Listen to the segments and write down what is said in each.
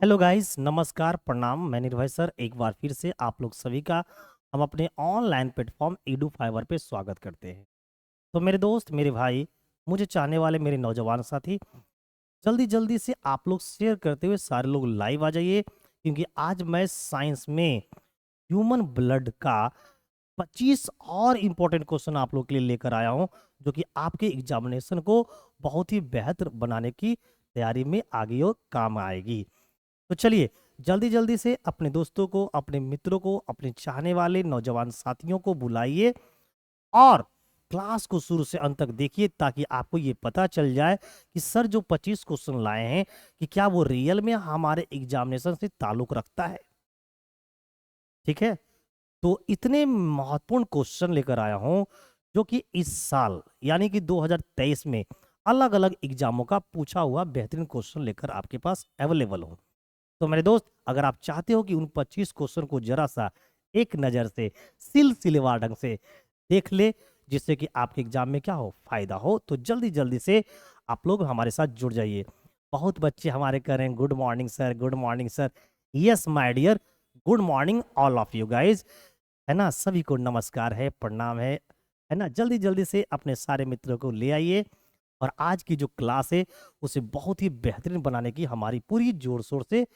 Hello guys, नमस्कार, प्रणाम। मैं निर्भय सर एक बार फिर से आप लोग सभी का हम अपने ऑनलाइन प्लेटफॉर्म ईडू फाइवर पे स्वागत करते हैं। तो मेरे दोस्त, मेरे भाई, मुझे चाहने वाले मेरे नौजवान साथी, जल्दी जल्दी से आप लोग शेयर करते हुए सारे लोग लाइव आ जाइए, क्योंकि आज मैं साइंस में ह्यूमन ब्लड का 25 और इम्पोर्टेंट क्वेश्चन आप लोग के लिए लेकर आया हूं, जो कि आपके एग्जामिनेशन को बहुत ही बेहतर बनाने की तैयारी में आगे और काम आएगी। तो चलिए, जल्दी जल्दी से अपने दोस्तों को, अपने मित्रों को, अपने चाहने वाले नौजवान साथियों को बुलाइए और क्लास को शुरू से अंत तक देखिए, ताकि आपको ये पता चल जाए कि सर जो 25 क्वेश्चन लाए हैं कि क्या वो रियल में हमारे एग्जामिनेशन से ताल्लुक रखता है। ठीक है, तो इतने महत्वपूर्ण क्वेश्चन लेकर आया हूं जो कि इस साल यानी कि 2023 में अलग अलग एग्जामों का पूछा हुआ बेहतरीन क्वेश्चन लेकर आपके पास अवेलेबल हो। तो मेरे दोस्त, अगर आप चाहते हो कि उन 25 क्वेश्चन को जरा सा एक नज़र से सिलसिलेवार ढंग से देख ले, जिससे कि आपके एग्जाम में क्या हो, फायदा हो, तो जल्दी जल्दी से आप लोग हमारे साथ जुड़ जाइए। बहुत बच्चे हमारे कह रहे हैं good morning sir, good morning sir. Yes my dear, good morning all of you guys. है ना, सभी को नमस्कार है, प्रणाम है ना। जल्दी जल्दी से अपने सारे मित्रों को ले आइए और आज की जो क्लास है उसे बहुत ही बेहतरीन बनाने की हमारी पूरी जोर शोर से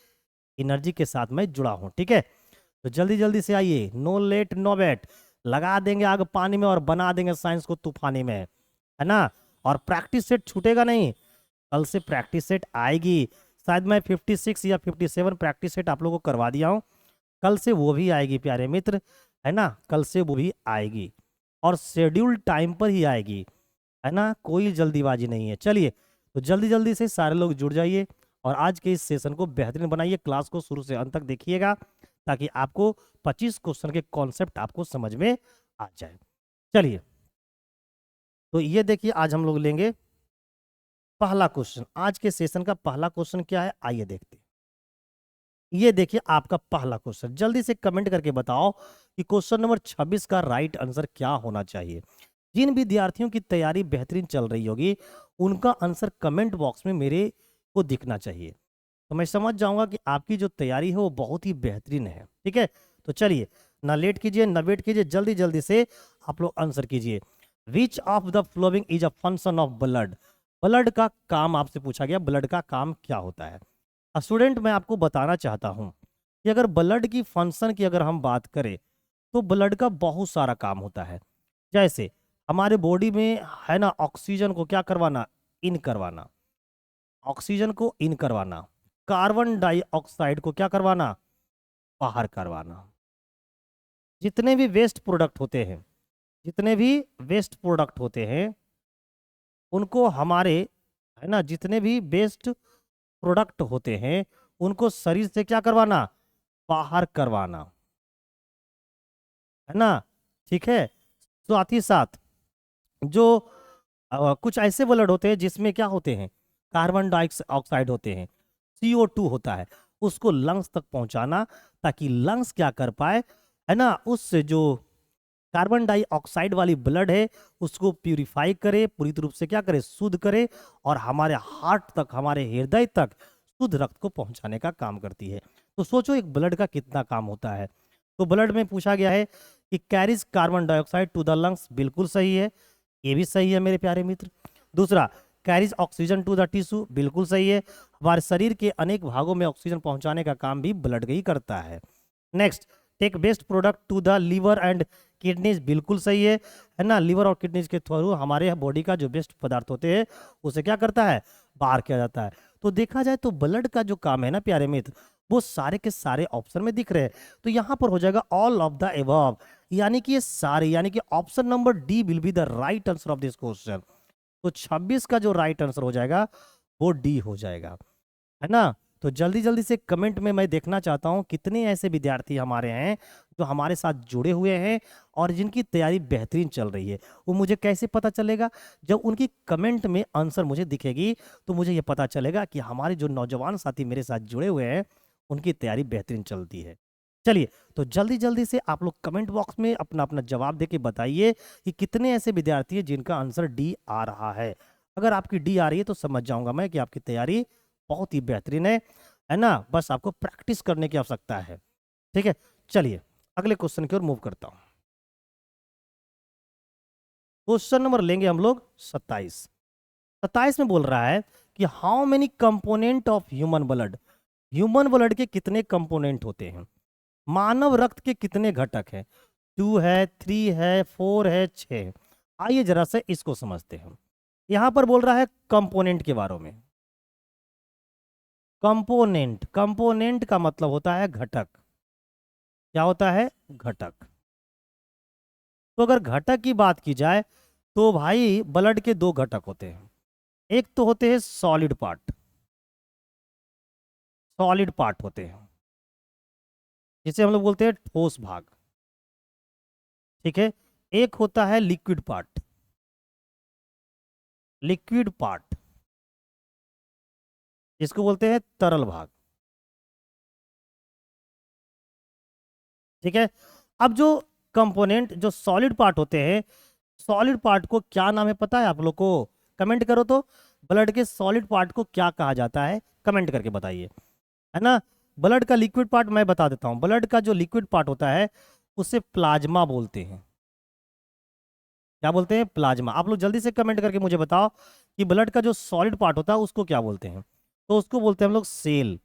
एनर्जी के साथ मैं जुड़ा हूं। ठीक है, तो जल्दी जल्दी से आइए, नो लेट नो वेट। लगा देंगे आग पानी में और बना देंगे साइंस को तूफानी में, है ना। और प्रैक्टिस सेट छूटेगा नहीं, कल से प्रैक्टिस सेट आएगी। शायद मैं 56 या 57 प्रैक्टिस सेट आप लोगों को करवा दिया हूं, कल से वो भी आएगी प्यारे मित्र, है ना। कल से वो भी आएगी और शेड्यूल टाइम पर ही आएगी, है ना। कोई जल्दीबाजी नहीं है। चलिए, तो जल्दी जल्दी से सारे लोग जुड़ जाइए और आज के इस सेशन को बेहतरीन बनाइए। क्लास को शुरू से अंत तक देखिएगा, ताकि आपको 25 क्वेश्चन के कॉन्सेप्ट आपको समझ में आ जाए। चलिए, तो ये देखिए, आज हम लोग लेंगे पहला क्वेश्चन। आज के सेशन का पहला क्वेश्चन क्या है, आइए देखते हैं। ये देखिए आपका पहला क्वेश्चन, जल्दी से कमेंट करके बताओ कि क्वेश्चन नंबर 26 का राइट आंसर क्या होना चाहिए। जिन विद्यार्थियों की तैयारी बेहतरीन चल रही होगी, उनका आंसर कमेंट बॉक्स में मेरे को दिखना चाहिए, तो मैं समझ जाऊंगा कि आपकी जो तैयारी है वो बहुत ही बेहतरीन है। ठीक है, तो चलिए, ना लेट कीजिए ना वेट कीजिए, जल्दी जल्दी से आप लोग आंसर कीजिए। Which of the following is a function of blood. Blood का काम आपसे पूछा गया, ब्लड का काम क्या होता है। स्टूडेंट, मैं आपको बताना चाहता हूं कि अगर ब्लड की फंक्शन की अगर हम बात करें, तो ब्लड का बहुत सारा काम होता है। जैसे हमारे बॉडी में, है ना, ऑक्सीजन को क्या करवाना, इन करवाना, ऑक्सीजन को इन करवाना, कार्बन डाइऑक्साइड को क्या करवाना, बाहर करवाना। जितने भी वेस्ट प्रोडक्ट होते हैं, जितने भी वेस्ट प्रोडक्ट होते हैं, उनको हमारे, है ना, जितने भी वेस्ट प्रोडक्ट होते हैं उनको शरीर से क्या करवाना, बाहर करवाना, है ना। ठीक है, साथ ही साथ जो कुछ ऐसे ब्लड होते हैं जिसमें क्या होते हैं, कार्बन डाइऑक्साइड होते हैं, CO2 होता है, उसको लंग्स तक पहुंचाना, ताकि लंग्स क्या कर पाए, है ना, उससे जो कार्बन डाइऑक्साइड वाली ब्लड है उसको प्यूरिफाई करे, पूरी रूप से क्या करे, शुद्ध करे, और हमारे हार्ट तक, हमारे हृदय तक शुद्ध रक्त को पहुंचाने का काम करती है। तो सोचो एक ब्लड का कितना काम होता है। तो ब्लड में पूछा गया है कि carries carbon dioxide to the lungs, बिल्कुल सही है, ये भी सही है मेरे प्यारे मित्र। दूसरा, carries oxygen to the tissue, बिल्कुल सही है, हमारे शरीर के अनेक भागों में ऑक्सीजन पहुंचाने का काम भी ब्लड ही करता है। Next, take waste product to the liver and kidneys, बिल्कुल सही है ना। लीवर और किडनीज के थ्रू हमारे बॉडी का जो बेस्ट पदार्थ होते हैं उसे क्या करता है, बाहर किया जाता है। तो देखा जाए तो ब्लड का जो काम है ना प्यारे मित्र, वो सारे के सारे ऑप्शन में दिख रहे हैं। तो यहां पर हो जाएगा ऑल ऑफ द एबव, यानी कि ये सारे, यानी कि option number D will be the right answer of this question. तो 26 का जो राइट आंसर हो जाएगा वो डी हो जाएगा, है ना। तो जल्दी जल्दी से कमेंट में मैं देखना चाहता हूं कितने ऐसे विद्यार्थी हमारे हैं जो हमारे साथ जुड़े हुए हैं और जिनकी तैयारी बेहतरीन चल रही है। वो मुझे कैसे पता चलेगा, जब उनकी कमेंट में आंसर मुझे दिखेगी, तो मुझे ये पता चलेगा कि हमारे जो नौजवान साथी मेरे साथ जुड़े हुए हैं उनकी तैयारी बेहतरीन चलती है। चलिए, तो जल्दी जल्दी से आप लोग कमेंट बॉक्स में अपना अपना जवाब दे के बताइए कि कितने ऐसे विद्यार्थी हैं जिनका आंसर डी आ रहा है। अगर आपकी डी आ रही है तो समझ जाऊंगा मैं कि आपकी तैयारी बहुत ही बेहतरीन है। है ना, बस आपको प्रैक्टिस करने की आवश्यकता है। ठीक है, चलिए अगले क्वेश्चन की ओर मूव करता हूं। क्वेश्चन नंबर लेंगे हम लोग 27। 27 में बोल रहा है कि how many component of human blood, human blood के कितने कंपोनेंट होते हैं, मानव रक्त के कितने घटक हैं, 2 है, 3 है, 4 है, 6 है। आइए जरा से इसको समझते हैं। यहां पर बोल रहा है कंपोनेंट के बारे में। कंपोनेंट, कंपोनेंट का मतलब होता है घटक। क्या होता है? घटक। तो अगर घटक की बात की जाए तो भाई ब्लड के दो घटक होते हैं। एक तो होते हैं सॉलिड पार्ट, सॉलिड पार्ट होते हैं जिसे हम लोग बोलते हैं ठोस भाग। ठीक है, एक होता है लिक्विड पार्ट, लिक्विड पार्ट जिसको बोलते हैं तरल भाग। ठीक है, अब जो कंपोनेंट जो सॉलिड पार्ट होते हैं, सॉलिड पार्ट को क्या नाम है पता है आप लोग को? कमेंट करो तो, ब्लड के सॉलिड पार्ट को क्या कहा जाता है, कमेंट करके बताइए, है ना। ब्लड का लिक्विड पार्ट मैं बता देता हूं, ब्लड का जो लिक्विड पार्ट होता है उसे प्लाज्मा बोलते हैं। क्या बोलते हैं? प्लाज्मा। आप लोग जल्दी से कमेंट करके मुझे बताओ कि ब्लड का जो सॉलिड पार्ट होता है उसको क्या बोलते हैं। तो उसको बोलते हैं हम लोग सेल,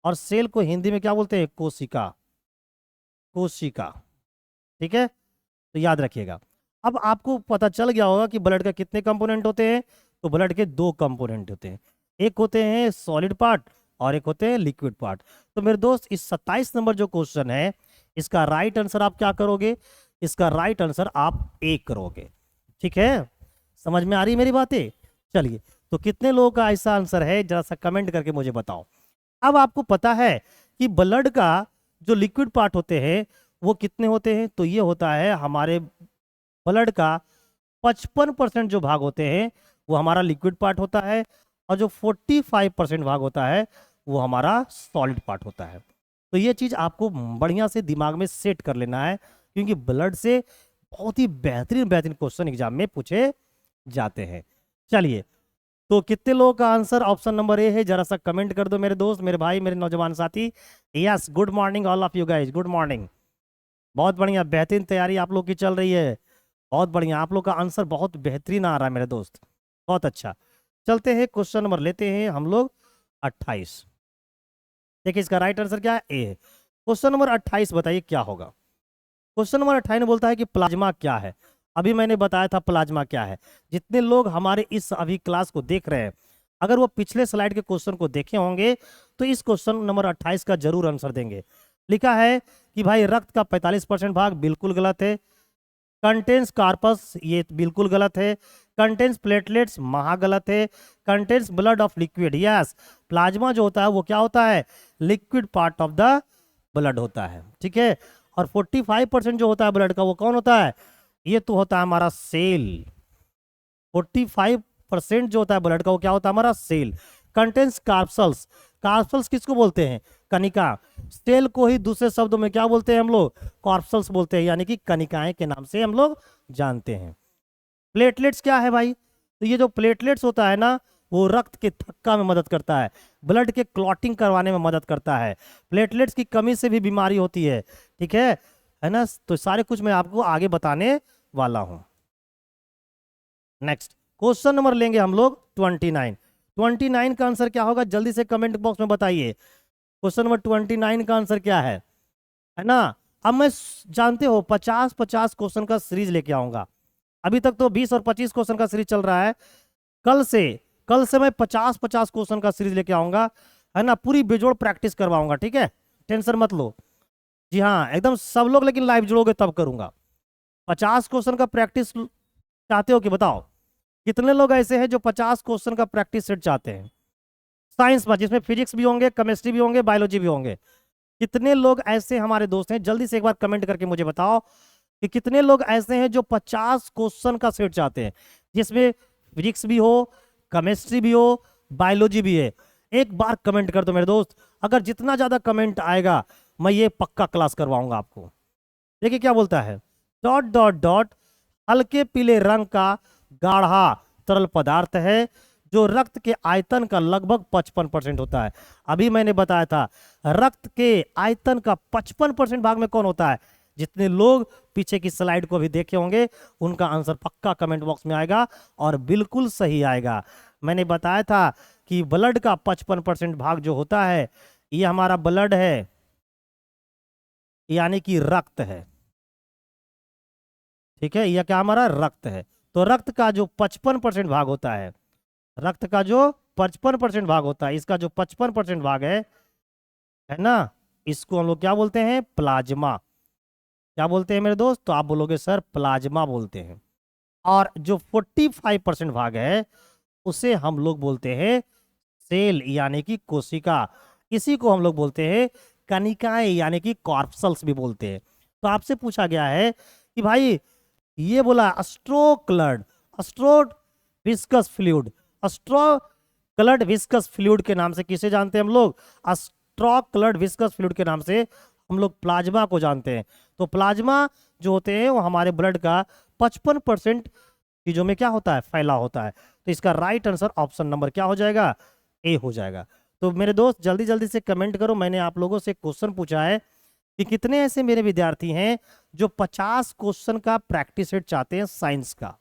और सेल को हिंदी में क्या बोलते हैं? कोशिका, कोशिका। ठीक है, तो याद रखिएगा। अब आपको पता चल गया होगा कि ब्लड का कितने कंपोनेंट होते हैं। तो ब्लड के दो कंपोनेंट होते हैं, एक होते हैं सॉलिड पार्ट और एक होते हैं लिक्विड पार्ट। तो मेरे दोस्त इस 27 नंबर जो क्वेश्चन है इसका राइट आंसर आप क्या करोगे? इसका राइट आंसर आप ए करोगे। ठीक है, समझ में आ रही मेरी बातें? चलिए, तो कितने लोगों का ऐसा आंसर है जरा सा कमेंट करके मुझे बताओ। अब आपको पता है कि ब्लड का जो लिक्विड पार्ट होते हैं वो कितने होते हैं? तो ये होता है हमारे ब्लड का 55% जो भाग होते हैं वो हमारा लिक्विड पार्ट होता है, और जो 45% भाग होता है वो हमारा सॉलिड पार्ट होता है। तो ये चीज़ आपको बढ़िया से दिमाग में सेट कर लेना है, क्योंकि ब्लड से बहुत ही बेहतरीन बेहतरीन क्वेश्चन एग्जाम में पूछे जाते हैं। चलिए, तो कितने लोगों का आंसर ऑप्शन नंबर ए है? जरा सा कमेंट कर दो मेरे दोस्त, मेरे भाई, मेरे नौजवान साथी। Yes, good morning all of you guys, good morning. बहुत बढ़िया, बेहतरीन तैयारी आप लोग की चल रही है। बहुत बढ़िया, आप लोग का आंसर बहुत बेहतरीन आ रहा है मेरे दोस्त, बहुत अच्छा। चलते हैं क्वेश्चन नंबर लेते हैं हम लोग 28। देखिए इसका राइट आंसर क्या है? ए है। क्वेश्चन नंबर 28 बताइए क्या होगा। क्वेश्चन नंबर 28 में बोलता है कि प्लाज्मा क्या है। अभी मैंने बताया था प्लाज्मा क्या है। जितने लोग हमारे इस अभी क्लास को देख रहे हैं, अगर वो पिछले स्लाइड के क्वेश्चन को देखे होंगे तो इस क्वेश्चन नंबर 28 का जरूर आंसर देंगे। लिखा है कि भाई रक्त का 45% भाग, बिल्कुल गलत है। कंटेंस कार्पस, ये बिल्कुल गलत है। कंटेंस प्लेटलेट्स, महा गलत है। Contains blood of liquid, yes. Plasma जो होता है वो क्या होता है? Liquid part of the blood होता है। ठीक है, और 45% जो होता है ब्लड का वो कौन होता है? ये तो होता है हमारा सेल। 45% जो होता है ब्लड का वो क्या होता है? हमारा सेल। कंटेंस कार्पसल्स, कार्पसल्स किसको बोलते हैं? कनिका। सेल को ही दूसरे शब्दों में क्या बोलते हैं हम लोग? कार्पसल्स बोलते हैं, यानी कि कनिकाएं के नाम से हम लोग जानते हैं। प्लेटलेट्स क्या है भाई? तो ये जो प्लेटलेट्स होता है ना वो रक्त के थक्का में मदद करता है, ब्लड के क्लॉटिंग करवाने में मदद करता है। प्लेटलेट्स की कमी से भी बीमारी होती है। ठीक है ना। तो सारे कुछ मैं आपको आगे बताने वाला हूं। नेक्स्ट क्वेश्चन नंबर लेंगे हम लोग 29। 29 का आंसर क्या होगा? जल्दी से कमेंट बॉक्स में बताइए। क्वेश्चन नंबर 29 का आंसर क्या है ना। अब मैं जानते हो 50-50 क्वेश्चन का सीरीज लेके आऊंगा। अभी तक तो 20 और 25 क्वेश्चन का सीरीज चल रहा है। कल से कल से मैं 50-50 क्वेश्चन का सीरीज लेके आऊंगा, है ना। पूरी बेजोड़ प्रैक्टिस करवाऊंगा, ठीक है, टेंशन मत लो। जी हाँ, एकदम सब लोग, लेकिन लाइव जुड़ोगे तब करूंगा। 50 क्वेश्चन का प्रैक्टिस चाहते हो कि बताओ? कितने लोग ऐसे हैं जो 50 क्वेश्चन का प्रैक्टिस सेट चाहते हैं? साइंस में, जिसमें फिजिक्स भी होंगे, केमिस्ट्री भी होंगे, बायोलॉजी भी होंगे। कितने लोग ऐसे हमारे दोस्त हैं? जल्दी से एक बार कमेंट करके मुझे बताओ कि कितने लोग ऐसे हैं जो 50 क्वेश्चन का सेट चाहते हैं, जिसमें फिजिक्स भी हो, केमिस्ट्री भी हो, बायोलॉजी भी है। एक बार कमेंट कर दो मेरे दोस्त। अगर जितना ज्यादा कमेंट आएगा मैं ये पक्का क्लास करवाऊंगा आपको। देखिए क्या बोलता है, डॉट डॉट डॉट हल्के पीले रंग का गाढ़ा तरल पदार्थ है जो रक्त के आयतन का लगभग 55% होता है। अभी मैंने बताया था रक्त के आयतन का 55% भाग में कौन होता है। जितने लोग पीछे की स्लाइड को भी देखे होंगे उनका आंसर पक्का कमेंट बॉक्स में आएगा और बिल्कुल सही आएगा। मैंने बताया था कि ब्लड का 55% भाग जो होता है ये हमारा ब्लड है, यानी कि रक्त है। ठीक है, यह क्या हमारा रक्त है। तो रक्त का जो 55% भाग होता है, रक्त का जो 55% भाग होता है, इसका जो 55% भाग है ना, इसको हम लोग क्या बोलते हैं, प्लाज्मा। क्या बोलते हैं मेरे दोस्त, तो आप बोलोगे सर प्लाज्मा बोलते हैं। और जो 45% भाग है उसे हम लोग बोलते हैं सेल, यानी कि कोशिका। इसी को हम लोग बोलते हैं कनिकाएं, यानी कि कॉर्पसल्स भी बोलते हैं। तो आपसे पूछा गया है कि भाई ये बोला अस्ट्रोक्लड, अस्ट्रो विस्कस फ्लूइड, अस्ट्रोक्लड विस्कस फ्लूइड के नाम से किसे जानते हैं हम लोग, अस्ट्रोक्लड विस्कस फ्लूइड के नाम से हम लोग प्लाज्मा को जानते हैं। तो प्लाज्मा जो होते हैं वो हमारे ब्लड का 55% चीजों में क्या होता है, फैला होता है। तो इसका राइट आंसर ऑप्शन नंबर क्या हो जाएगा, ए हो जाएगा। तो मेरे दोस्त जल्दी जल्दी से कमेंट करो। मैंने आप लोगों से क्वेश्चन पूछा है कि कितने ऐसे मेरे विद्यार्थी हैं जो 50 क्वेश्चन का प्रैक्टिस सेट चाहते हैं साइंस का,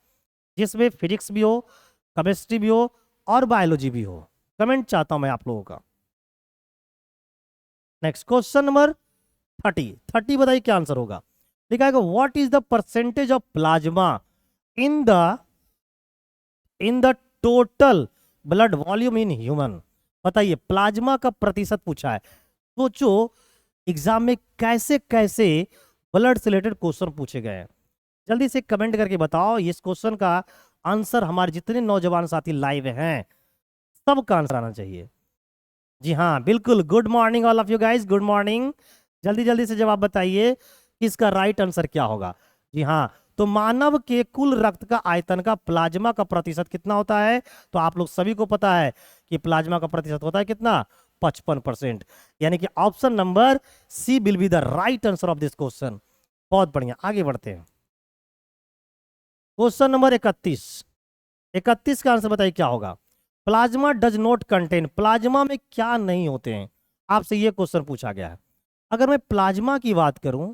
जिसमें फिजिक्स भी हो, केमिस्ट्री भी हो और बायोलॉजी भी हो। कमेंट चाहता हूं मैं आप लोगों का। नेक्स्ट क्वेश्चन नंबर 30 बताइए क्या आंसर होगा। लिखा है what is the percentage of plasma in the total blood volume in human. बताइए प्लाज्मा का प्रतिशत पूछा है। सोचो एग्जाम में कैसे कैसे ब्लड से रिलेटेड क्वेश्चन पूछे गए हैं। जल्दी से कमेंट करके बताओ। इस क्वेश्चन का आंसर हमारे जितने नौजवान साथी लाइव हैं सबका आंसर आना चाहिए। जी हाँ बिल्कुल, good morning all of you guys, good morning. जल्दी जल्दी से जवाब बताइए कि इसका राइट आंसर क्या होगा। जी हाँ, तो मानव के कुल रक्त का आयतन का प्लाज्मा का प्रतिशत कितना होता है, तो आप लोग सभी को पता है कि प्लाज्मा का प्रतिशत होता है कितना, 55%। यानी कि option number C will be the right answer of this question. बहुत बढ़िया, आगे बढ़ते हैं। क्वेश्चन नंबर 31 का आंसर बताइए क्या होगा। Plasma does not contain, plasma में क्या नहीं होते हैं, आपसे यह क्वेश्चन पूछा गया है। अगर मैं प्लाज्मा की बात करूं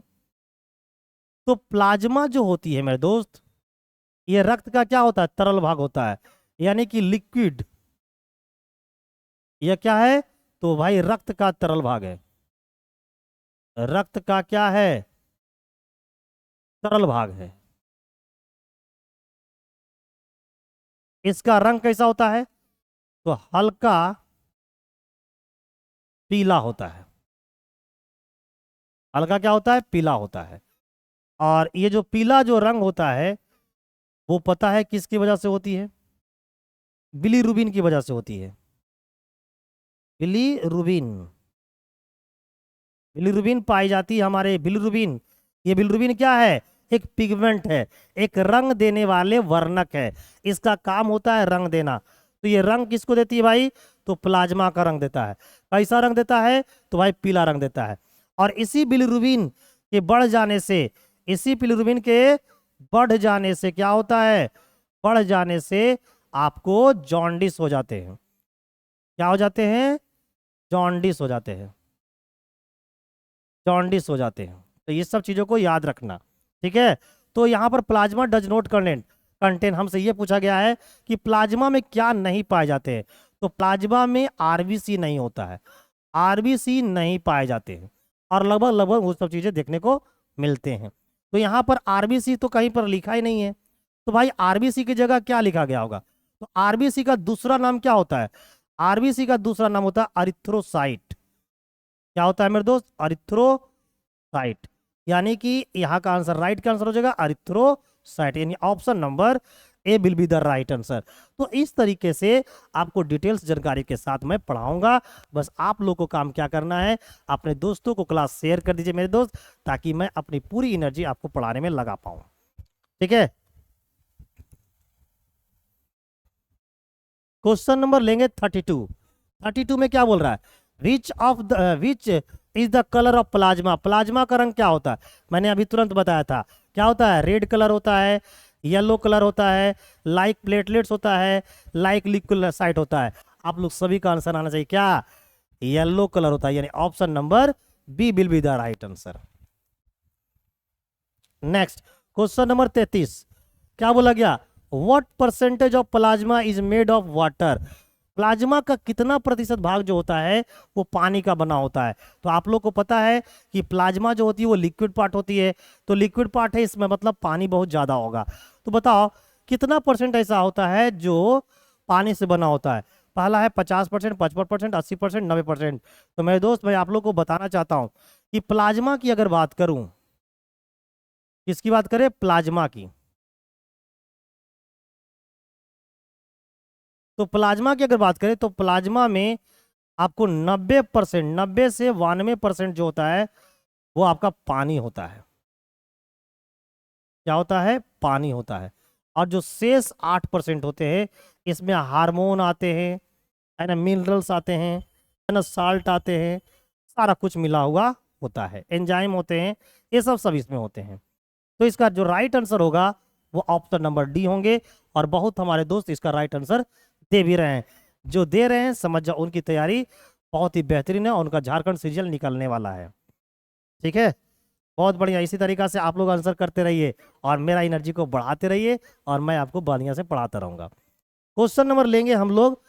तो प्लाज्मा जो होती है मेरे दोस्त, ये रक्त का क्या होता है, तरल भाग होता है, यानी कि लिक्विड। यह क्या है, तो भाई रक्त का तरल भाग है। रक्त का क्या है, तरल भाग है। इसका रंग कैसा होता है, तो हल्का पीला होता है। हल्का क्या होता है, पीला होता है। और ये जो पीला जो रंग होता है वो पता है किसकी वजह से होती है, बिलीरुबिन की वजह से होती है। बिलीरुबिन, बिलीरुबिन पाई जाती है हमारे, बिलीरुबिन। ये बिलीरुबिन क्या है, एक पिगमेंट है, एक रंग देने वाले वर्णक है। इसका काम होता है रंग देना। तो ये रंग किसको देती है भाई, तो प्लाज्मा का रंग देता है। कैसा रंग देता है, तो भाई पीला रंग देता है। और इसी बिलीरुबिन के बढ़ जाने से, इसी बिलीरुबिन के बढ़ जाने से क्या होता है, बढ़ जाने से आपको जॉन्डिस हो जाते हैं। क्या हो जाते हैं, जॉन्डिस हो जाते हैं, जॉन्डिस हो जाते हैं। तो ये सब चीजों को याद रखना, ठीक है। तो यहाँ पर प्लाज्मा डज नॉट कंटेन हमसे ये पूछा गया है कि प्लाज्मा में क्या नहीं पाए जाते हैं। तो प्लाज्मा में आरबीसी नहीं होता है, आरबीसी नहीं पाए जाते हैं, और लगभग लगभग वो सब चीजें देखने को मिलते हैं। तो यहाँ पर आरबीसी तो कहीं पर लिखा ही नहीं है। तो भाई आरबीसी की जगह क्या लिखा गया होगा, तो आरबीसी का दूसरा नाम क्या होता है, आरबीसी का दूसरा नाम होता है अरिथ्रोसाइट। क्या होता है मेरे दोस्त, अरिथ्रोसाइट। यानी कि यहाँ का आंसर, राइट का आंसर हो जाएगा अरिथ्रोसाइट, यानी option number A will be the right answer. तो इस तरीके से आपको डिटेल्स जानकारी के साथ मैं पढ़ाऊंगा। बस आप लोग को काम क्या करना है, अपने दोस्तों को क्लास शेयर कर दीजिए मेरे दोस्त, ताकि मैं अपनी पूरी एनर्जी आपको पढ़ाने में लगा पाऊं। ठीक है, क्वेश्चन नंबर लेंगे 32 में क्या बोल रहा है, which is the colour of plasma. Plasma का रंग क्या होता है, मैंने अभी तुरंत बताया था क्या होता है, रेड कलर होता है, येलो कलर होता है, लाइक प्लेटलेट्स होता है, लाइक लिक्विड होता है। आप लोग सभी का आंसर आना चाहिए क्या? येलो कलर होता है, यानी option number B will be the right answer. Next question number 33, क्या बोला गया? What percentage of plasma is made of water? Plasma का कितना प्रतिशत भाग जो होता है वो पानी का बना होता है? तो आप लोग को पता है कि प्लाज्मा जो होती है वो लिक्विड पार्ट होती है, तो लिक्विड पार्ट है, इसमें मतलब पानी बहुत ज्यादा होगा। तो बताओ कितना परसेंट ऐसा होता है जो पानी से बना होता है? पहला है 50%, 55%, 80%, 90%। तो मेरे दोस्त, मैं आप लोग को बताना चाहता हूं कि प्लाज्मा की अगर बात करूं, किसकी बात करें? प्लाज्मा की। तो प्लाज्मा की अगर बात करें तो प्लाज्मा में आपको 90%, 90 से 92% जो होता है वो आपका पानी होता है। क्या होता है? पानी होता है। और जो शेष 8% होते हैं, इसमें हार्मोन आते हैं, है ना, मिनरल्स आते हैं, है ना, साल्ट आते हैं, सारा कुछ मिला हुआ होता है, एंजाइम होते हैं, ये सब इसमें होते हैं। तो इसका जो राइट आंसर होगा वो ऑप्शन नंबर डी होंगे। और बहुत हमारे दोस्त इसका राइट आंसर दे भी रहे हैं। जो दे रहे हैं समझ जाओ उनकी तैयारी बहुत ही बेहतरीन है और उनका झारखंड सीरियल निकलने वाला है। ठीक है, बहुत बढ़िया। इसी तरीका से आप लोग आंसर करते रहिए और मेरा एनर्जी को बढ़ाते रहिए और मैं आपको बढ़िया से पढ़ाता रहूंगा। क्वेश्चन नंबर लेंगे हम लोग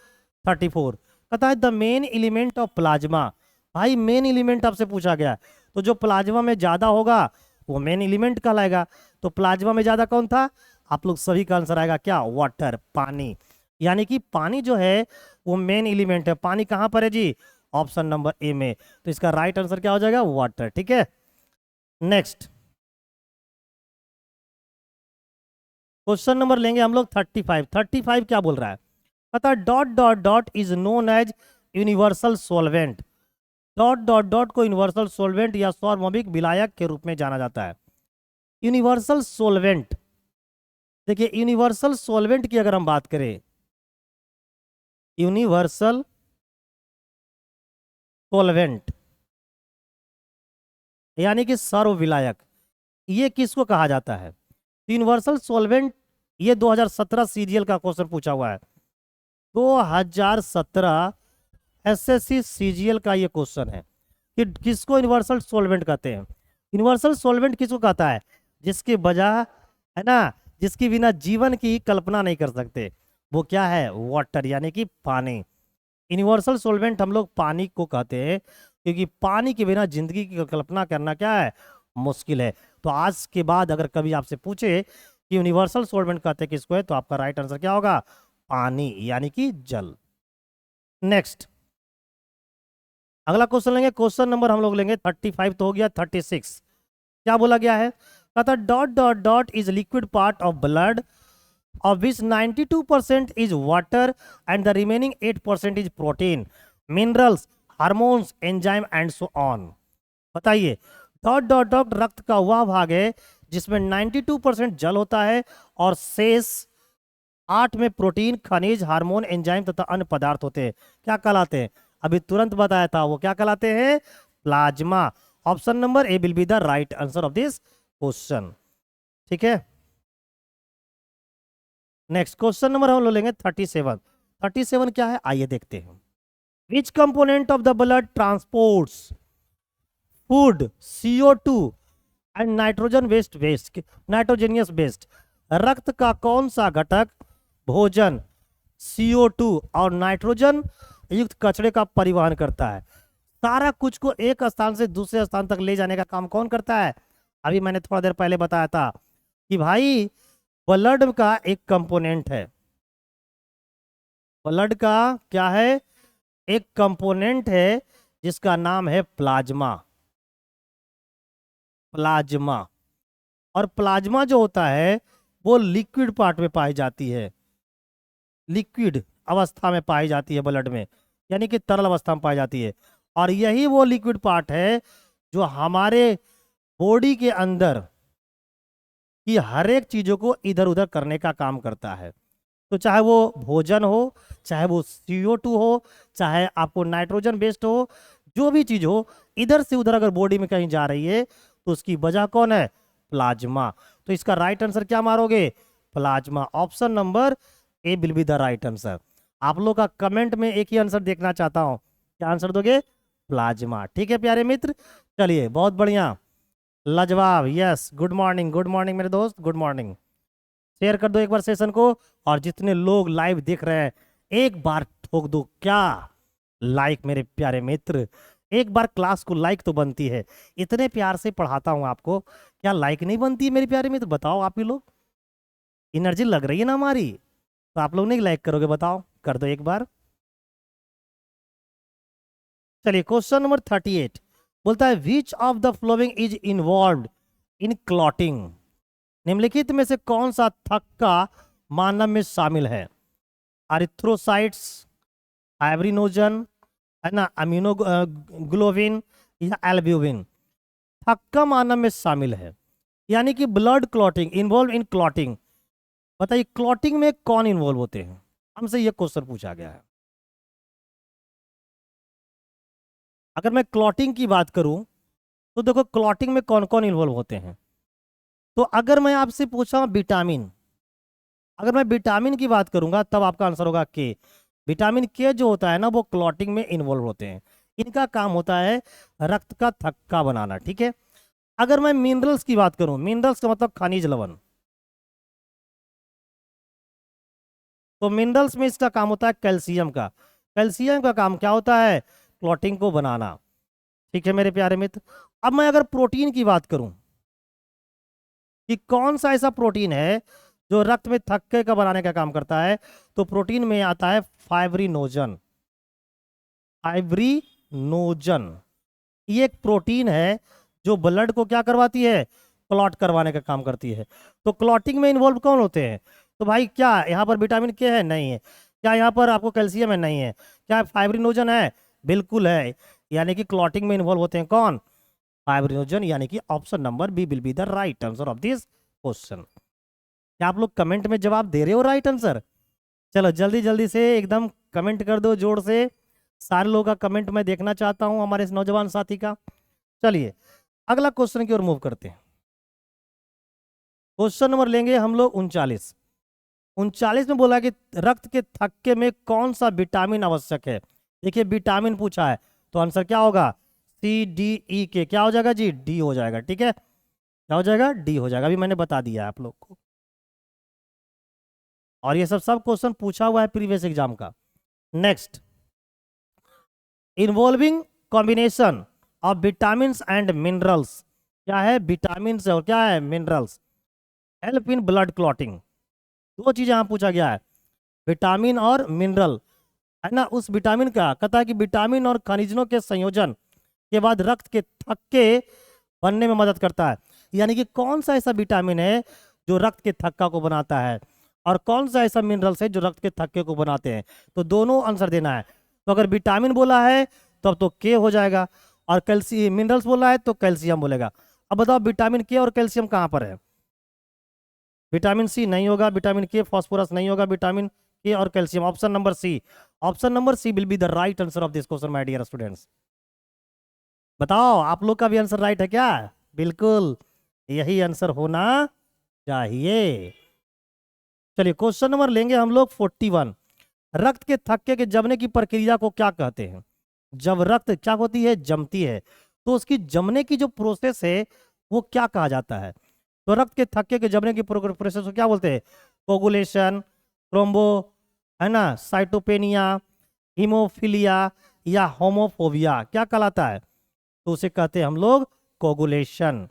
34। कहता है the main element of plasma. भाई मेन एलिमेंट आपसे पूछा गया है, तो जो प्लाज्मा में ज्यादा होगा वो मेन एलिमेंट कहलाएगा। तो प्लाज्मा में ज्यादा कौन था? आप लोग सभी का आंसर आएगा क्या? वाटर, पानी। यानी कि पानी जो है वो मेन एलिमेंट है। पानी कहां पर है जी? ऑप्शन नंबर ए में। तो इसका राइट आंसर क्या हो जाएगा? वाटर। ठीक है, नेक्स्ट क्वेश्चन नंबर लेंगे हम लोग 35। 35 क्या बोल रहा है? पता dot dot dot is known as universal solvent. Dot dot dot को यूनिवर्सल सोलवेंट या सार्वभौमिक विलायक के रूप में जाना जाता है। यूनिवर्सल सोलवेंट, देखिए यूनिवर्सल सोलवेंट की अगर हम बात करें, यूनिवर्सल सोलवेंट यानी कि सर्व विलायक, ये किसको कहा जाता है? यूनिवर्सल सोलवेंट, ये 2017 सीरियल का क्वेश्चन पूछा हुआ है। 2017 एसएससी सीजीएल का ये क्वेश्चन है कि किसको यूनिवर्सल सोलवेंट कहते हैं। यूनिवर्सल सोलवेंट किसको कहता है? जिसकी वजह, है ना, जिसकी बिना जीवन की कल्पना नहीं कर सकते, वो क्या है? वाटर, यानी कि पानी। यूनिवर्सल सोलवेंट हम लोग पानी को कहते हैं क्योंकि पानी के बिना जिंदगी की कल्पना करना क्या है? मुश्किल है। तो आज के बाद अगर कभी आपसे पूछे कि यूनिवर्सल सोलवेंट कहते हैं किसको है, तो आपका राइट आंसर क्या होगा? पानी, यानी कि जल। नेक्स्ट अगला क्वेश्चन लेंगे। क्वेश्चन नंबर हम लोग लेंगे 35 तो हो गया, 36 क्या बोला गया है? कहता dot dot dot is liquid part of blood of which 92% is water and the remaining 8% is protein, minerals, hormones, enzyme and so on। बताइए, डॉट डॉट डॉट रक्त का वह भाग है जिसमें 92% जल होता है और शेष 8 में प्रोटीन, खनिज, हार्मोन, एंजाइम तथा अन्य पदार्थ होते हैं। क्या कहलाते हैं? अभी तुरंत बताया था, वो क्या कहलाते हैं? Plasma. Option number A will be the right answer of this question. ठीक है, नेक्स्ट क्वेश्चन नंबर हम लोग लेंगे 37। 37 क्या है आइए देखते हैं। Which component of the blood transports food, CO2 and nitrogen waste, nitrogenous waste. रक्त का कौन सा घटक भोजन, CO2 और नाइट्रोजन युक्त कचरे का परिवहन करता है? सारा कुछ को एक स्थान से दूसरे स्थान तक ले जाने का काम कौन करता है? अभी मैंने थोड़ा देर पहले बताया था कि भाई ब्लड का एक कंपोनेंट है, ब्लड का क्या है? एक कंपोनेंट है जिसका नाम है प्लाज्मा। प्लाज्मा, और प्लाज्मा जो होता है वो लिक्विड पार्ट में पाई जाती है, लिक्विड अवस्था में पाई जाती है ब्लड में, यानी कि तरल अवस्था में पाई जाती है। और यही वो लिक्विड पार्ट है जो हमारे बॉडी के अंदर कि हर एक चीजों को इधर उधर करने का काम करता है। तो चाहे वो भोजन हो, चाहे वो CO2 हो, चाहे आपको नाइट्रोजन बेस्ड हो, जो भी चीज हो इधर से उधर अगर बॉडी में कहीं जा रही है तो उसकी वजह कौन है? प्लाज्मा। तो इसका राइट आंसर क्या मारोगे? Plasma. Option number A will be the right answer. आप लोग का कमेंट में एक ही आंसर देखना चाहता हूं, क्या आंसर दोगे? प्लाज्मा। ठीक है प्यारे मित्र, चलिए बहुत बढ़िया, लाजवाब। यस, गुड मॉर्निंग मेरे दोस्त, गुड मॉर्निंग। शेयर कर दो एक बार सेशन को, और जितने लोग लाइव देख रहे हैं एक बार ठोक दो क्या लाइक मेरे प्यारे मित्र। एक बार क्लास को लाइक तो बनती है, इतने प्यार से पढ़ाता हूं आपको, क्या लाइक नहीं बनती है मेरे प्यारे मित्र? बताओ आप ही लोग, एनर्जी लग रही है ना हमारी, तो आप लोग नहीं लाइक करोगे? बताओ, कर दो एक बार। चलिए क्वेश्चन नंबर 38 बोलता है which of the following is involve in clotting. निम्नलिखित में से कौन सा थक्का मानव में शामिल है? अरिथ्रोसाइट्स, फाइब्रिनोजन, है ना, अमीनोग्लोबिन या एल्ब्यूमिन। थक्का मानव में शामिल है, यानी कि blood clotting, involve in clotting. बताइए क्लॉटिंग में कौन इन्वॉल्व होते हैं? हमसे ये क्वेश्चन पूछा गया है। अगर मैं क्लॉटिंग की बात करूं तो देखो क्लॉटिंग में कौन कौन इन्वॉल्व होते हैं। तो अगर मैं आपसे पूछा विटामिन, अगर मैं विटामिन की बात करूंगा तब आपका आंसर होगा के। विटामिन के जो होता है ना वो क्लॉटिंग में इन्वॉल्व होते हैं, इनका काम होता है रक्त का थक्का बनाना। ठीक है, अगर मैं मिनरल्स की बात करूं, मिनरल्स का मतलब खनिज लवण, तो मिनरल्स में इसका काम होता है कैल्शियम का। कैल्शियम का काम क्या होता है? क्लॉटिंग को बनाना। ठीक है मेरे प्यारे मित्र, अब मैं अगर प्रोटीन की बात करूं कि कौन सा ऐसा प्रोटीन है जो रक्त में थक्के का बनाने का काम करता है, तो प्रोटीन में आता है फाइब्रिनोजन। फाइब्रिनोजन ये एक प्रोटीन है जो ब्लड को क्या करवाती है? क्लॉट करवाने का काम करती है। तो क्लॉटिंग में इन्वॉल्व कौन होते हैं? तो भाई क्या यहाँ पर विटामिन के है? नहीं है। क्या यहाँ पर आपको कैल्शियम है? नहीं है। क्या फाइब्रिनोजन है? बिल्कुल है। यानी कि क्लॉटिंग में इन्वॉल्व होते हैं कौन? फाइब्रिनोजन, यानी कि option number B will be the right answer of this question. क्या आप लोग कमेंट में जवाब दे रहे हो राइट आंसर? चलो जल्दी जल्दी से एकदम कमेंट कर दो जोर से, सारे लोगों का कमेंट मैं देखना चाहता हूं, हमारे इस नौजवान साथी का। चलिए अगला क्वेश्चन की ओर मूव करते हैं। क्वेश्चन नंबर लेंगे हम लोग 39। 39 में बोला कि रक्त के थक्के में कौन सा विटामिन आवश्यक है। देखिए विटामिन पूछा है तो आंसर क्या होगा? सी डी ई के। क्या हो जाएगा जी? डी हो जाएगा। ठीक है, क्या हो जाएगा? डी हो जाएगा। अभी मैंने बता दिया आप लोग को, और ये सब क्वेश्चन पूछा हुआ है प्रीवियस एग्जाम का। Next, involving combination of vitamin and minerals. क्या है? विटामिन और क्या है? Minerals. Help in blood clotting. दो चीजें यहां पूछा गया है, विटामिन और मिनरल, है ना। उस विटामिन का कहता है कि विटामिन और खनिजों के संयोजन के बाद रक्त के थक्के बनने में मदद करता है। यानी कि कौन सा ऐसा विटामिन है जो रक्त के थक्का को बनाता है, और कौन सा ऐसा मिनरल्स है जो रक्त के थक्के को बनाते हैं। तो दोनों आंसर देना है। तो अगर विटामिन बोला है तो अब तो के हो जाएगा, और कैल्शियम मिनरल्स बोला है तो कैल्शियम बोलेगा। अब बताओ विटामिन के और कैल्शियम कहाँ पर है? विटामिन सी नहीं होगा, विटामिन के, फास्फोरस नहीं होगा, विटामिन के और calcium. Option number C, option number C will be the right answer of this question my dear students. बताओ आप लोग का भी आंसर राइट है क्या? बिल्कुल यही आंसर होना चाहिए। चलिए क्वेश्चन नंबर लेंगे हम लोग 41। रक्त के थक्के के जमने की प्रक्रिया को क्या कहते हैं? जब रक्त क्या होती है? जमती है, तो उसकी जमने की जो प्रोसेस है वो क्या कहा जाता है? तो रक्त के थक्के के जमने की प्रोसेस को क्या बोलते हैं? कोगुलेशन, थ्रोम्बो, है ना, साइटोपेनिया, हीमोफिलिया या होमोफोबिया, क्या कहलाता है? तो उसे कहते हैं हम लोग कोगुलेशन।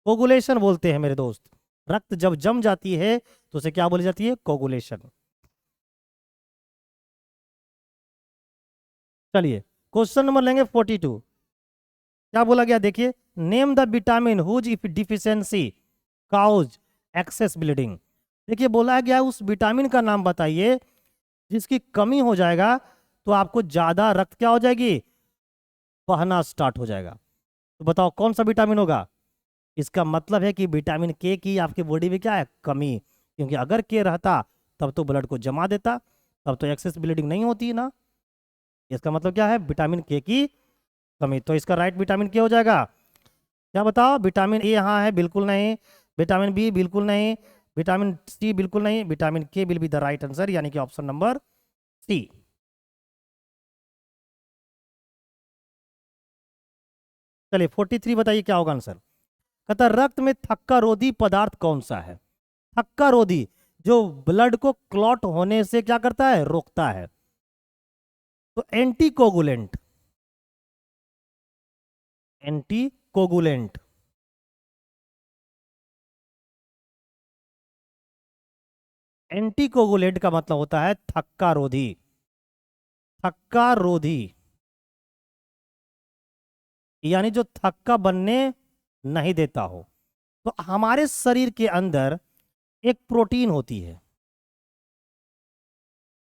कोगुलेशन बोलते हैं मेरे दोस्त। रक्त जब जम जाती है तो उसे क्या बोली जाती है? कोगुलेशन। चलिए क्वेश्चन नंबर लेंगे 42। क्या बोला गया देखिए, name the vitamin whose if deficiency causes excess bleeding. देखिए बोला गया उस विटामिन का नाम बताइए जिसकी कमी हो जाएगा तो आपको ज्यादा रक्त क्या हो जाएगी? बहना स्टार्ट हो जाएगा। तो बताओ कौन सा विटामिन होगा? इसका मतलब है कि विटामिन के की आपकी बॉडी में क्या है? कमी। क्योंकि अगर के रहता तब तो ब्लड को जमा देता, तब तो एक्सेस ब्लीडिंग नहीं होती ना। इसका मतलब क्या है? विटामिन के की कमी। तो इसका राइट विटामिन के हो जाएगा। क्या बताओ? विटामिन ए यहाँ है? बिल्कुल नहीं। Vitamin B? बिल्कुल नहीं। विटामिन सी बिल्कुल नहीं, vitamin K will be the right answer, यानी कि ऑप्शन नंबर सी। चलिए 43 बताइए क्या होगा आंसर। कहता है, रक्त में थक्का रोधी पदार्थ कौन सा है? थक्का रोधी, जो ब्लड को क्लॉट होने से क्या करता है, रोकता है। तो एंटीकोगुलेंट, एंटीकोगुलेंट, एंटीकोगुलेंट का मतलब होता है थक्का रोधी, थक्का रोधी, यानी जो थक्का बनने नहीं देता हो। तो हमारे शरीर के अंदर एक प्रोटीन होती है,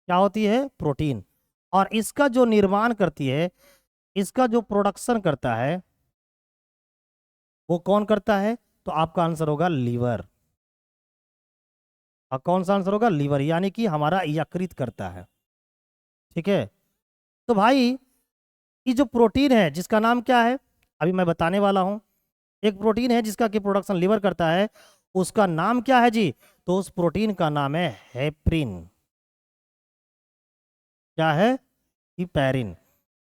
क्या होती है, प्रोटीन। और इसका जो निर्माण करती है, इसका जो प्रोडक्शन करता है, वो कौन करता है? तो आपका आंसर होगा लीवर। और कौन सा आंसर होगा? लीवर, यानी कि हमारा यकृत करता है। ठीक है। तो भाई ये जो प्रोटीन है जिसका नाम क्या है, अभी मैं बताने वाला हूं। एक प्रोटीन है जिसका कि प्रोडक्शन लीवर करता है, उसका नाम क्या है जी? तो उस प्रोटीन का नाम है हेपरिन। क्या है? हिपैरिन।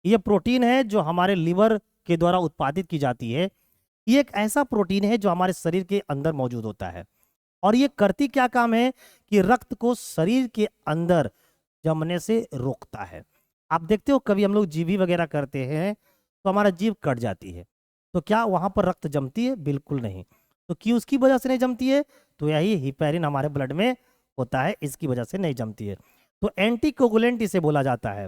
ये प्रोटीन है जो हमारे लीवर के द्वारा उत्पादित की जाती है। ये एक ऐसा प्रोटीन है जो हमारे शरीर के अंदर मौजूद होता है। और ये करती क्या काम है कि रक्त को शरीर के अंदर जमने से रोकता है। आप देखते हो कभी हम लोग जीभी वगैरह करते हैं तो हमारा जीभ कट जाती है, तो क्या वहां पर रक्त जमती है? बिल्कुल नहीं। तो क्यों उसकी वजह से नहीं जमती है? तो यही हिपैरिन हमारे ब्लड में होता है, इसकी वजह से नहीं जमती है। तो एंटीकोगुलेंट इसे बोला जाता है।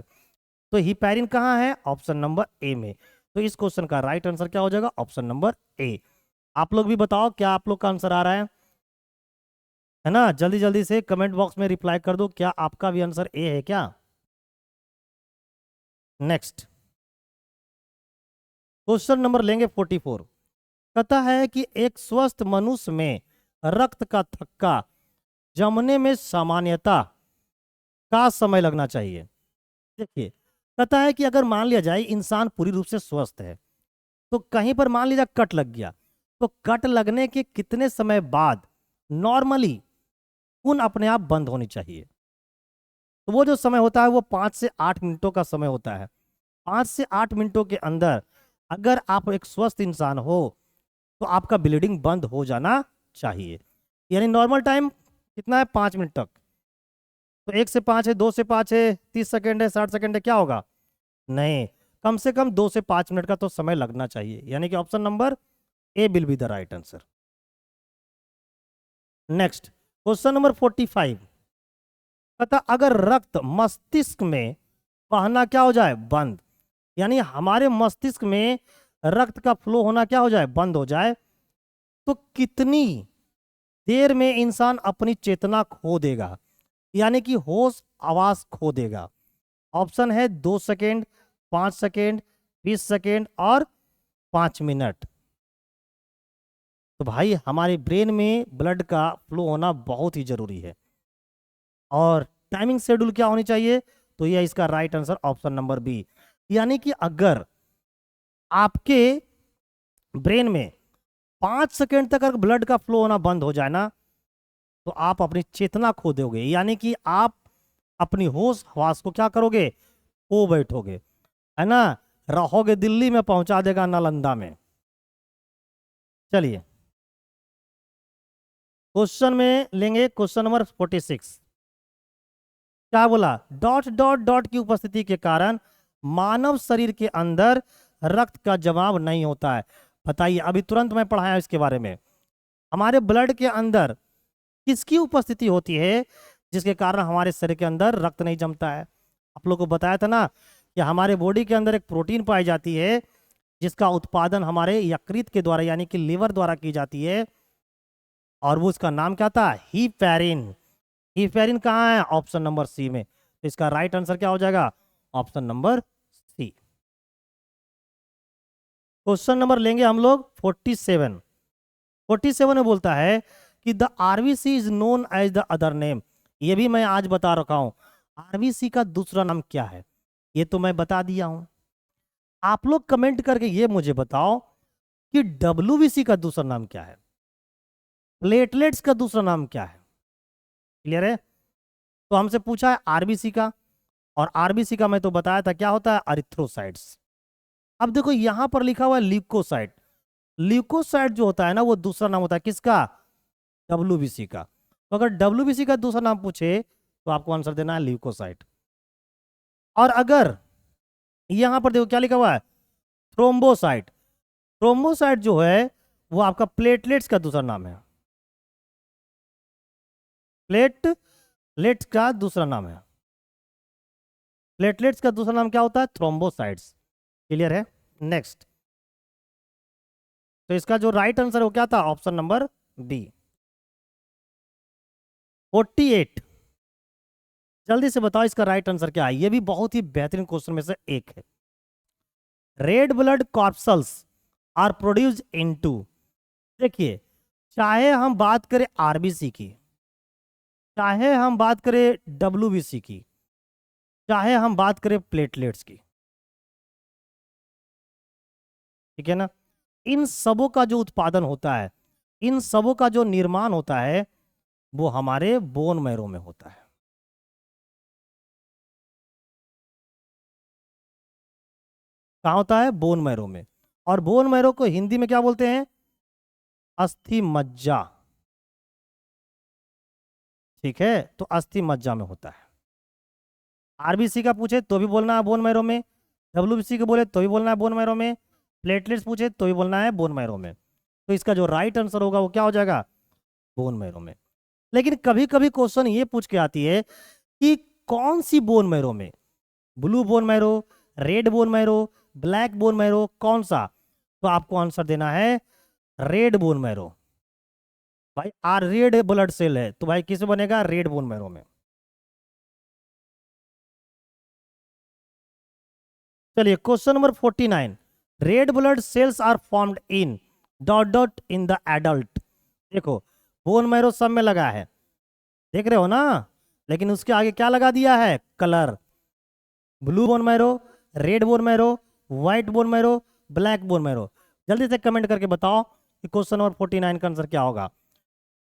तो हिपैरिन कहाँ है? ऑप्शन नंबर ए में। तो इस क्वेश्चन का राइट आंसर क्या हो जाएगा? Option number A. आप लोग भी बताओ क्या आप लोग का आंसर आ रहा है ना? जल्दी जल्दी से कमेंट बॉक्स में रिप्लाई कर दो, क्या आपका भी आंसर ए है क्या? नेक्स्ट क्वेश्चन नंबर लेंगे 44। कहता है कि एक स्वस्थ मनुष्य में रक्त का थक्का जमने में सामान्यता का समय लगना चाहिए। देखिए, कहता है कि अगर मान लिया जाए इंसान पूरी रूप से स्वस्थ है, तो कहीं पर मान लीजिए कट लग गया, तो कट लगने के कितने समय बाद नॉर्मली खून अपने आप बंद होनी चाहिए? तो वो जो समय होता है वो 5 से 8 मिनटों का समय होता है। 5 से 8 मिनटों के अंदर अगर आप एक स्वस्थ इंसान हो तो आपका ब्लीडिंग बंद हो जाना चाहिए। यानी नॉर्मल टाइम कितना है? 5 मिनट तक। तो 1 से 5 है, 2 से 5 है, 30 सेकेंड है, 60 सेकेंड है, क्या होगा? नहीं, कम से कम 2 से 5 मिनट का तो समय लगना चाहिए, यानी कि option number A will be the right answer. Next question number 45। कहता अगर रक्त मस्तिष्क में बहना क्या हो जाए? बंद, यानी हमारे मस्तिष्क में रक्त का फ्लो होना क्या हो जाए? बंद हो जाए, तो कितनी देर में इंसान अपनी चेतना खो देगा, यानी कि होश आवाज खो देगा? ऑप्शन है 2 सेकेंड, 5 सेकेंड, 20 सेकेंड और 5 मिनट। तो भाई हमारे ब्रेन में ब्लड का फ्लो होना बहुत ही जरूरी है, और टाइमिंग शेड्यूल क्या होनी चाहिए? तो यह इसका right answer option number B. यानी कि अगर आपके ब्रेन में 5 सेकेंड तक अगर ब्लड का फ्लो होना बंद हो जाए ना, तो आप अपनी चेतना खो दोगे, यानी कि आप अपनी होश हवास को क्या करोगे? खो बैठोगे, है ना? रहोगे दिल्ली में, पहुंचा देगा नालंदा में। चलिए क्वेश्चन में लेंगे क्वेश्चन नंबर 46। क्या बोला? डॉट डॉट डॉट की उपस्थिति के कारण मानव शरीर के अंदर रक्त का जमाव नहीं होता है। बताइए, अभी तुरंत मैं पढ़ाया इसके बारे में। हमारे ब्लड के अंदर किसकी उपस्थिति होती है जिसके कारण हमारे शरीर के अंदर रक्त नहीं जमता है? आप लोग को बताया था ना कि हमारे बॉडी के अंदर एक प्रोटीन पाई जाती है जिसका उत्पादन हमारे यकृत के द्वारा यानी कि लीवर द्वारा की जाती है, और वो उसका नाम क्या था? हिपैरिन। हिपैरिन कहाँ है? ऑप्शन नंबर सी में। तो इसका राइट आंसर क्या हो जाएगा? Option number C. Question number लेंगे हम लोग 47। 47 में बोलता है कि the RBC is known as the other name. ये भी मैं आज बता रखा हूं, आरबीसी का दूसरा नाम क्या है? ये तो मैं बता दिया हूं। आप लोग कमेंट करके ये मुझे बताओ कि डब्ल्यूबीसी का दूसरा नाम क्या है? प्लेटलेट्स का दूसरा नाम क्या है? क्लियर है? तो हमसे पूछा है आरबीसी का, और आरबीसी का मैं तो बताया था क्या होता है, अरिथ्रोसाइट्स। अब देखो यहां पर लिखा हुआ है ल्यूकोसाइट। ल्यूकोसाइट जो होता है ना वो दूसरा नाम होता है किसका? डब्ल्यूबीसी का। तो अगर डब्ल्यूबीसी का दूसरा नाम पूछे तो आपको आंसर देना है ल्यूकोसाइट। और अगर यहां पर देखो क्या लिखा हुआ है, थ्रोम्बोसाइट। थ्रोम्बोसाइट जो है वो आपका प्लेटलेट्स का दूसरा नाम है। प्लेटलेट्स का दूसरा नाम है। प्लेटलेट्स का दूसरा नाम क्या होता है? थ्रोम्बोसाइट्स। क्लियर है? नेक्स्ट। तो इसका जो राइट आंसर है वो क्या था? Option number B. 48। जल्दी से बताओ इसका राइट आंसर क्या है। ये भी बहुत ही बेहतरीन क्वेश्चन में से एक है। Red blood corpuscles are produce into, देखिए, चाहे हम बात करें आरबीसी की, चाहे हम बात करें डब्ल्यूबीसी की, चाहे हम बात करें प्लेटलेट्स की, ठीक है ना, इन सबों का जो उत्पादन होता है, इन सबों का जो निर्माण होता है वो हमारे बोन मैरो में होता है। कहाँ होता है? बोन मैरो में। और बोन मैरो को हिंदी में क्या बोलते हैं? अस्थि मज्जा। ठीक है, तो अस्थि मज्जा में होता है। आरबीसी का पूछे तो भी बोलना है बोन मैरो में, डब्ल्यूबीसी को बोले तो भी बोलना है बोन मैरो में, प्लेटलेट्स पूछे तो भी बोलना है बोन मैरो में। तो इसका जो राइट आंसर होगा वो क्या हो जाएगा? बोन मैरो में। लेकिन कभी कभी क्वेश्चन ये पूछ के आती है कि कौन सी बोन मैरो में, blue bone marrow, red bone marrow, black bone marrow, कौन सा? तो आपको आंसर देना है रेड बोन मैरो। भाई आर रेड ब्लड सेल है तो भाई किस बनेगा? रेड बोन मैरो में। चलिए question number 49। Red blood cells are formed in dot dot in the adult. देखो बोन मैरो सब में लगा है, देख रहे हो ना, लेकिन उसके आगे क्या लगा दिया है? Colour. Blue bone marrow, red bone marrow, white bone marrow, black bone marrow. जल्दी से कमेंट करके बताओ कि क्वेश्चन नंबर 49 का आंसर क्या होगा।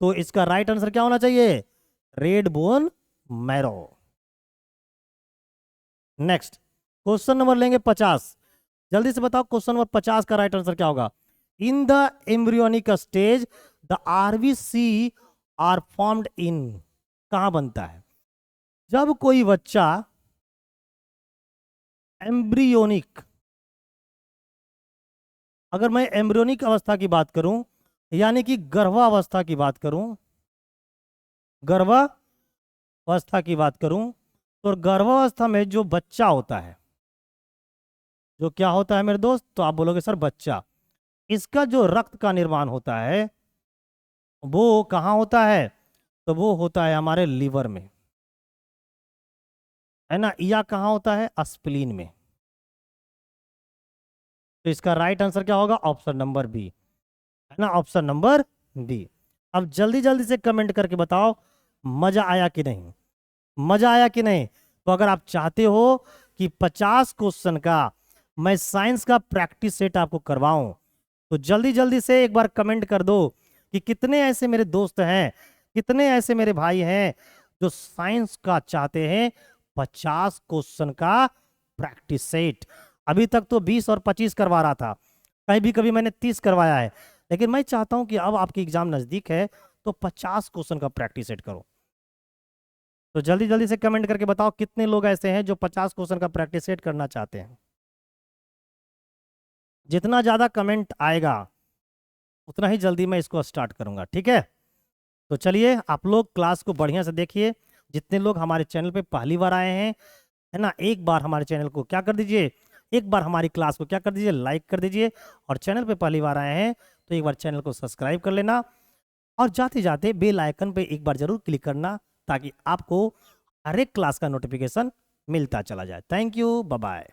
तो इसका राइट आंसर क्या होना चाहिए? Red bone marrow. Next question number लेंगे 50। जल्दी से बताओ क्वेश्चन नंबर 50 का राइट आंसर क्या होगा। In the embryonic stage the RBC are formed in, कहां बनता है? जब कोई बच्चा एम्ब्रियोनिक, अगर मैं एम्ब्रियोनिक अवस्था की बात करूं यानी कि गर्भावस्था की बात करूं, गर्भावस्था की बात करूं, तो गर्भावस्था में जो बच्चा होता है, जो क्या होता है मेरे दोस्त? तो आप बोलोगे सर बच्चा, इसका जो रक्त का निर्माण होता है वो कहाँ होता है? तो वो होता है हमारे लीवर में, है ना, या कहाँ होता है? स्प्लीन में। तो इसका राइट आंसर क्या होगा? ऑप्शन नंबर बी, है ना, ऑप्शन नंबर बी। अब जल्दी जल्दी से कमेंट करके बताओ मजा आया कि नहीं, मजा आया कि नहीं। तो अगर आप चाहते हो कि 50 क्वेश्चन का मैं साइंस का प्रैक्टिस सेट आपको करवाऊं तो जल्दी जल्दी से एक बार कमेंट कर दो कि कितने ऐसे मेरे दोस्त हैं, कितने ऐसे मेरे भाई हैं जो साइंस का चाहते हैं 50 क्वेश्चन का प्रैक्टिस सेट। अभी तक तो 20 और 25 करवा रहा था, कहीं भी कभी मैंने 30 करवाया है, लेकिन मैं चाहता हूं कि अब आपकी एग्जाम नजदीक है तो 50 क्वेश्चन का प्रैक्टिस सेट करो। तो जल्दी जल्दी से कमेंट करके बताओ कितने लोग ऐसे हैं जो 50 क्वेश्चन का प्रैक्टिस सेट करना चाहते हैं। जितना ज्यादा कमेंट आएगा उतना ही जल्दी मैं इसको स्टार्ट करूंगा, ठीक है। तो चलिए आप लोग क्लास को बढ़िया से देखिए। जितने लोग हमारे चैनल पे पहली बार आए हैं, है ना, एक बार हमारे चैनल को क्या कर दीजिए, एक बार हमारी क्लास को क्या कर दीजिए, लाइक कर दीजिए। और चैनल पे पहली बार आए हैं तो एक बार चैनल को सब्सक्राइब कर लेना, और जाते जाते बेल आइकन पे एक बार जरूर क्लिक करना ताकि आपको हर एक क्लास का नोटिफिकेशन मिलता चला जाए। Thank you, bye bye.